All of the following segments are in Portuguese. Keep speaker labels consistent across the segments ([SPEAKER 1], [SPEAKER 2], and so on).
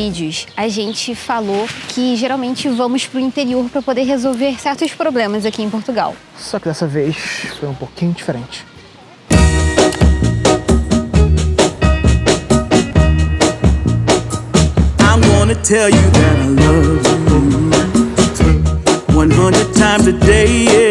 [SPEAKER 1] vídeos, a gente falou que geralmente vamos pro interior para poder resolver certos problemas aqui em Portugal.
[SPEAKER 2] Só que dessa vez foi um pouquinho diferente.
[SPEAKER 3] I'm gonna tell you that I love you 100 times a day.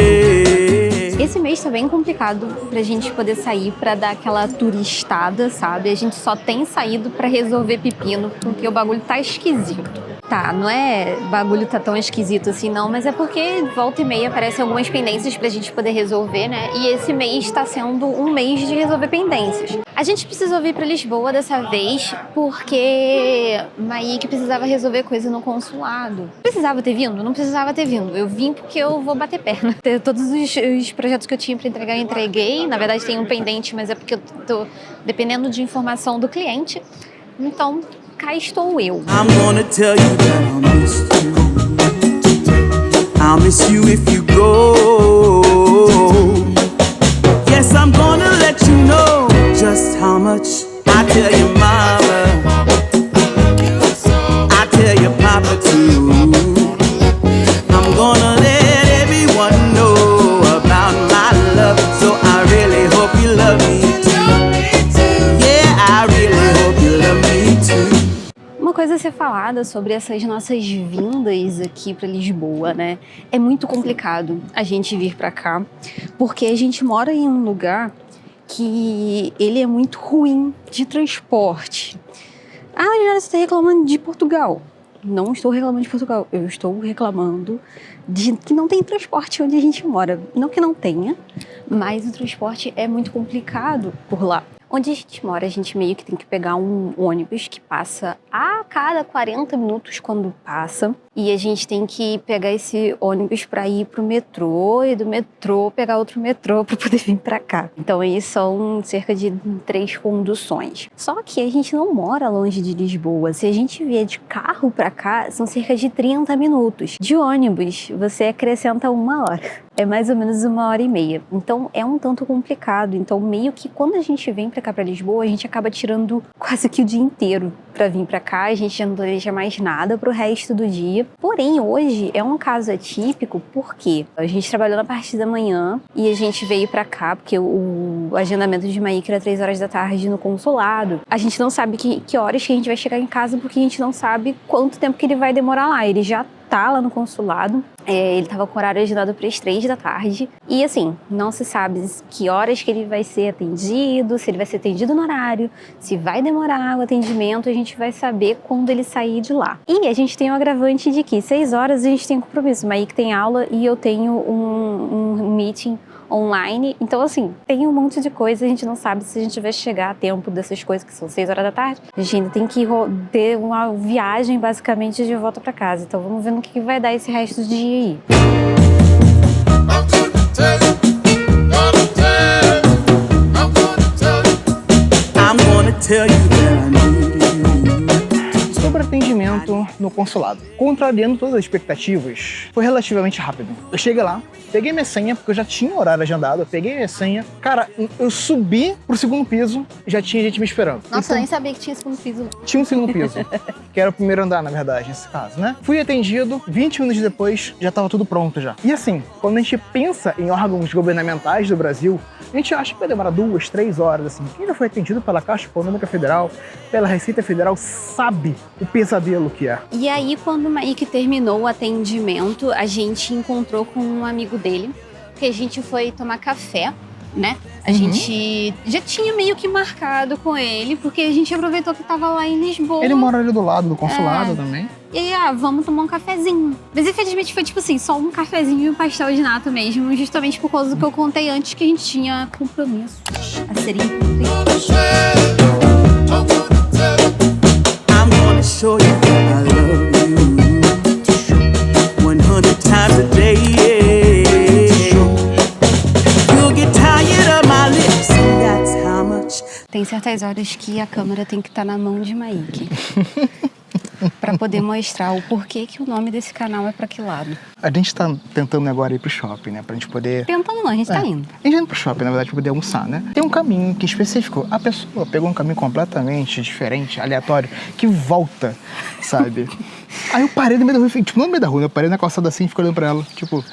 [SPEAKER 1] Esse mês tá bem complicado pra gente poder sair pra dar aquela turistada, sabe? A gente só tem saído pra resolver pepino, porque o bagulho tá esquisito. Tá, não é bagulho tá tão esquisito assim não, mas é porque volta e meia aparecem algumas pendências pra gente poder resolver, né? E esse mês tá sendo um mês de resolver pendências. A gente precisou vir pra Lisboa dessa vez porque Maíque precisava resolver coisa no consulado. Precisava ter vindo? Não precisava ter vindo. Eu vim porque eu vou bater perna. Todos os projetos que eu tinha pra entregar, eu entreguei. Na verdade tem um pendente, mas é porque eu tô dependendo de informação do cliente. Então, cá estou eu.
[SPEAKER 3] I'm gonna tell you that I'll miss you if you go. Yes, I'm gonna let you know just how much I tell your mama, I tell your papa too. I'm gonna let everyone know about my love, so I really hope you love me too. Yeah, I really hope you love me too.
[SPEAKER 1] Uma coisa a ser falada sobre essas nossas vindas aqui para Lisboa, né? É muito complicado a gente vir para cá, porque a gente mora em um lugar que ele é muito ruim de transporte. Ah, Juliana, você está reclamando de Portugal. Não estou reclamando de Portugal, eu estou reclamando de que não tem transporte onde a gente mora. Não que não tenha, mas o transporte é muito complicado por lá. Onde a gente mora, a gente meio que tem que pegar um ônibus que passa a cada 40 minutos quando passa. E a gente tem que pegar esse ônibus para ir pro metrô e do metrô pegar outro metrô para poder vir para cá. Então aí são cerca de 3 conduções. Só que a gente não mora longe de Lisboa. Se a gente vier de carro para cá, são cerca de 30 minutos. De ônibus, você acrescenta 1 hora. É mais ou menos 1h30. Então é um tanto complicado. Então meio que quando a gente vem pra cá pra Lisboa, a gente acaba tirando quase que o dia inteiro pra vir pra cá. A gente já não planeja mais nada pro resto do dia. Porém, hoje é um caso atípico porque a gente trabalhou na parte da manhã e a gente veio pra cá porque o agendamento de Maíque era 3 horas da tarde no consulado. A gente não sabe que horas que a gente vai chegar em casa porque a gente não sabe quanto tempo que ele vai demorar lá. Ele já tá lá no consulado. Ele tava com o horário agendado para as 3 da tarde. E assim, não se sabe que horas que ele vai ser atendido, se ele vai ser atendido no horário, se vai demorar o atendimento, a gente vai saber quando ele sair de lá. E a gente tem o agravante de que 6 horas a gente tem compromisso. Maíque tem aula e eu tenho um meeting online. Então, assim, tem um monte de coisa, a gente não sabe se a gente vai chegar a tempo dessas coisas que são 6 horas da tarde. A gente ainda tem que ter uma viagem, basicamente, de volta pra casa. Então, vamos ver no que vai dar esse resto do dia aí.
[SPEAKER 3] I'm gonna tell you that I need you.
[SPEAKER 2] Sobre atendimento no consulado. Contrariando todas as expectativas, foi relativamente rápido. Eu cheguei lá, peguei minha senha, porque eu já tinha horário agendado, eu peguei minha senha. Cara, eu subi pro 2º piso, já tinha gente me esperando.
[SPEAKER 1] Nossa,
[SPEAKER 2] então,
[SPEAKER 1] eu nem sabia que tinha 2º piso.
[SPEAKER 2] tinha um 2º piso, que era o primeiro andar, na verdade, nesse caso, né? Fui atendido, 20 minutos depois, já tava tudo pronto já. E assim, quando a gente pensa em órgãos governamentais do Brasil, a gente acha que vai demorar 2, 3 horas, assim. Quem já foi atendido pela Caixa Econômica Federal, pela Receita Federal, sabe o pesadelo que é.
[SPEAKER 1] E aí, quando o Maíque terminou o atendimento, a gente encontrou com um amigo dele, que a gente foi tomar café, né? A gente já tinha meio que marcado com ele, porque a gente aproveitou que tava lá em Lisboa.
[SPEAKER 2] Ele mora ali do lado do consulado também.
[SPEAKER 1] E aí, vamos tomar um cafezinho. Mas infelizmente foi tipo assim, só um cafezinho e um pastel de nata mesmo, justamente por causa do que eu contei antes, que a gente tinha compromissos a serem cumpridos.
[SPEAKER 3] I'm gonna show you that I love you 100 times a day. You'll get tired of my lips, and that's how much.
[SPEAKER 1] Tem certas horas que a câmera tem que estar na mão de Maíque. pra poder mostrar o porquê que o nome desse canal é pra que lado.
[SPEAKER 2] A gente tá tentando agora ir pro shopping, né? Pra gente poder...
[SPEAKER 1] Tentando não, a gente tá indo.
[SPEAKER 2] A gente tá indo pro shopping, na verdade, pra poder almoçar, né? Tem um caminho que específico. A pessoa pegou um caminho completamente diferente, aleatório, que volta, sabe? Aí eu parei no meio da rua, tipo, não no meio da rua, né? Eu parei na calçada assim e fiquei olhando pra ela, tipo...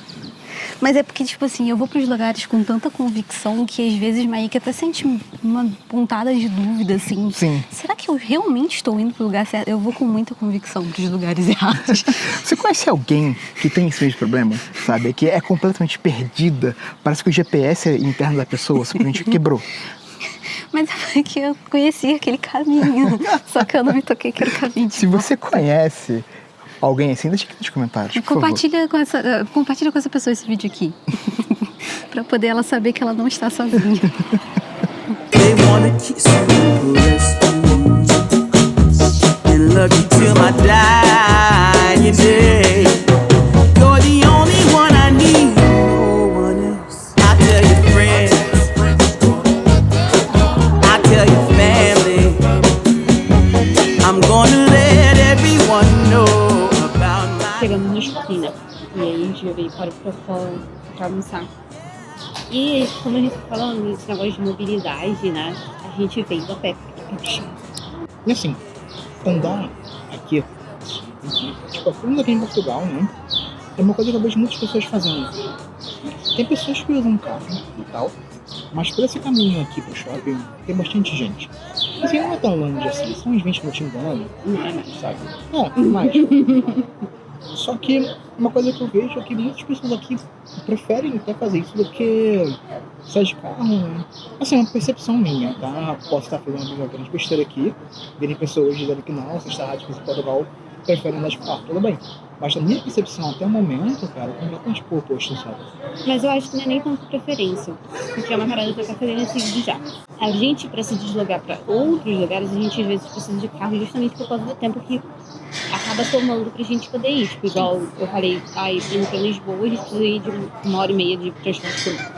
[SPEAKER 1] Mas é porque, tipo assim, eu vou pros lugares com tanta convicção que às vezes Maíque até sente uma pontada de dúvida, assim.
[SPEAKER 2] Sim.
[SPEAKER 1] Será que eu realmente estou indo pro lugar certo? Eu vou com muita convicção pros lugares errados.
[SPEAKER 2] Você conhece alguém que tem esse mesmo problema, sabe? Que é completamente perdida. Parece que o GPS interno da pessoa simplesmente quebrou.
[SPEAKER 1] Mas é porque eu conheci aquele caminho. Só que eu não me toquei que era o caminho.
[SPEAKER 2] Se você conhece alguém assim, deixa aqui nos comentários, por favor.
[SPEAKER 1] Compartilha com essa pessoa esse vídeo aqui. Pra poder ela saber que ela não está sozinha.
[SPEAKER 3] They wanna kiss you, caress you, and love you till my dying day. You're the only one I need, no one else. I tell your friends, I tell your family, I'm gonna let everyone know about my...
[SPEAKER 1] Chegamos no shopping, né? E aí a gente veio para o Procon pra almoçar. E como a gente tá falando desse negócio de mobilidade, né? A gente veio a pé.
[SPEAKER 2] E assim, andar aqui, tipo, pelo aqui em Portugal, né? É uma coisa que eu vejo muitas pessoas fazendo. Tem pessoas que usam carro e tal, mas por esse caminho aqui pro shopping tem bastante gente. Assim, não é tão longe assim, são uns 20 minutinhos andando.
[SPEAKER 1] Não é mais.
[SPEAKER 2] Sabe? Não, mais. Só que uma coisa que eu vejo é que muitas pessoas aqui preferem até fazer isso do que sair de carro, né? Assim, é uma percepção minha, tá? Posso estar fazendo uma grande besteira aqui, verem pessoas dizendo que não, você está errado, que em Portugal preferem andar de carro, tudo bem. Mas na minha percepção, até o momento, cara, é completamente oposto, sabe?
[SPEAKER 1] Mas eu acho que não é nem tanto preferência, porque é uma parada que eu tô fazendo esse vídeo já. A gente, pra se deslocar pra outros lugares, a gente às vezes precisa de carro justamente por causa do tempo que acaba tomando pra gente poder ir. Tipo, igual eu falei, indo pra Lisboa, a gente precisa ir de 1h30 de transporte público.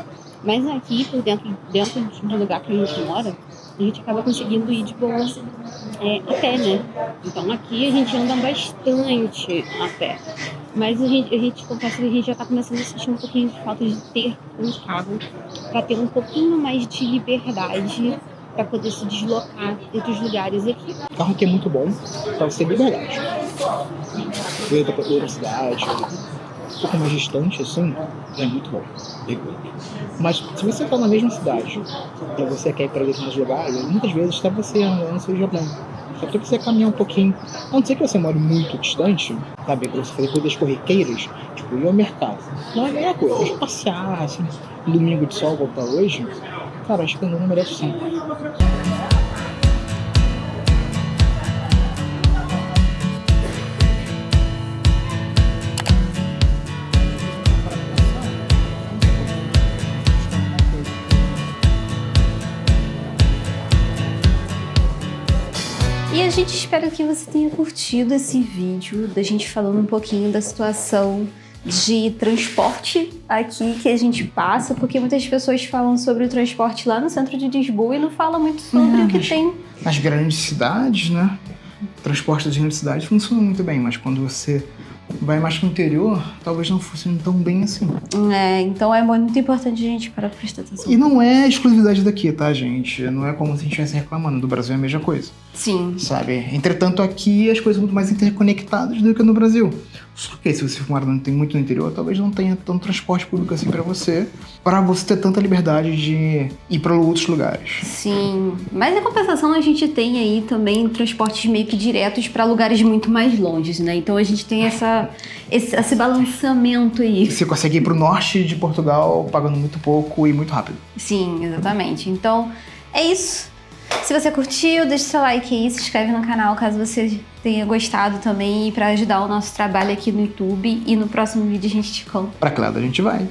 [SPEAKER 1] Mas aqui, por dentro do lugar que a gente mora, a gente acaba conseguindo ir de boa a pé, né? Então aqui a gente anda bastante a pé. Mas a gente confessa que a gente já tá começando a sentir um pouquinho de falta de ter um carro para ter um pouquinho mais de liberdade para poder se deslocar entre os lugares aqui.
[SPEAKER 2] O carro aqui é muito bom pra você ter liberdade. Ir pra outra cidade, um pouco mais distante, assim, é muito bom. Mas se você tá na mesma cidade e você quer ir para outros lugares, muitas vezes até você andando seja bom. Só que você caminhar um pouquinho, a não ser que você more muito distante, sabe, pra você fazer coisas corriqueiras, tipo ir ao mercado. Não é a mesma coisa, mas passear, assim, domingo de sol, voltar hoje, cara, acho que andando merece sim.
[SPEAKER 1] E a gente espera que você tenha curtido esse vídeo da gente falando um pouquinho da situação de transporte aqui que a gente passa, porque muitas pessoas falam sobre o transporte lá no centro de Lisboa e não falam muito sobre o que tem.
[SPEAKER 2] Nas grandes cidades, né? O transporte das grandes cidades funciona muito bem, mas quando você vai mais pro interior, talvez não funcione tão bem assim.
[SPEAKER 1] Então é muito importante a gente parar pra prestar atenção.
[SPEAKER 2] E não é exclusividade daqui, tá, gente? Não é como se a gente estivesse reclamando. Do Brasil é a mesma coisa.
[SPEAKER 1] Sim.
[SPEAKER 2] Sabe? Entretanto, aqui as coisas são muito mais interconectadas do que no Brasil. Só que se você for morar muito no interior, talvez não tenha tanto transporte público assim pra você ter tanta liberdade de ir pra outros lugares.
[SPEAKER 1] Sim, mas em compensação a gente tem aí também transportes meio que diretos pra lugares muito mais longes, né? Então a gente tem esse balanceamento aí.
[SPEAKER 2] Você consegue ir pro norte de Portugal pagando muito pouco e muito rápido.
[SPEAKER 1] Sim, exatamente. Então é isso. Se você curtiu, deixa seu like aí, se inscreve no canal caso você tenha gostado também, e para ajudar o nosso trabalho aqui no YouTube. E no próximo vídeo a gente te conta
[SPEAKER 2] Pra que lado a gente vai?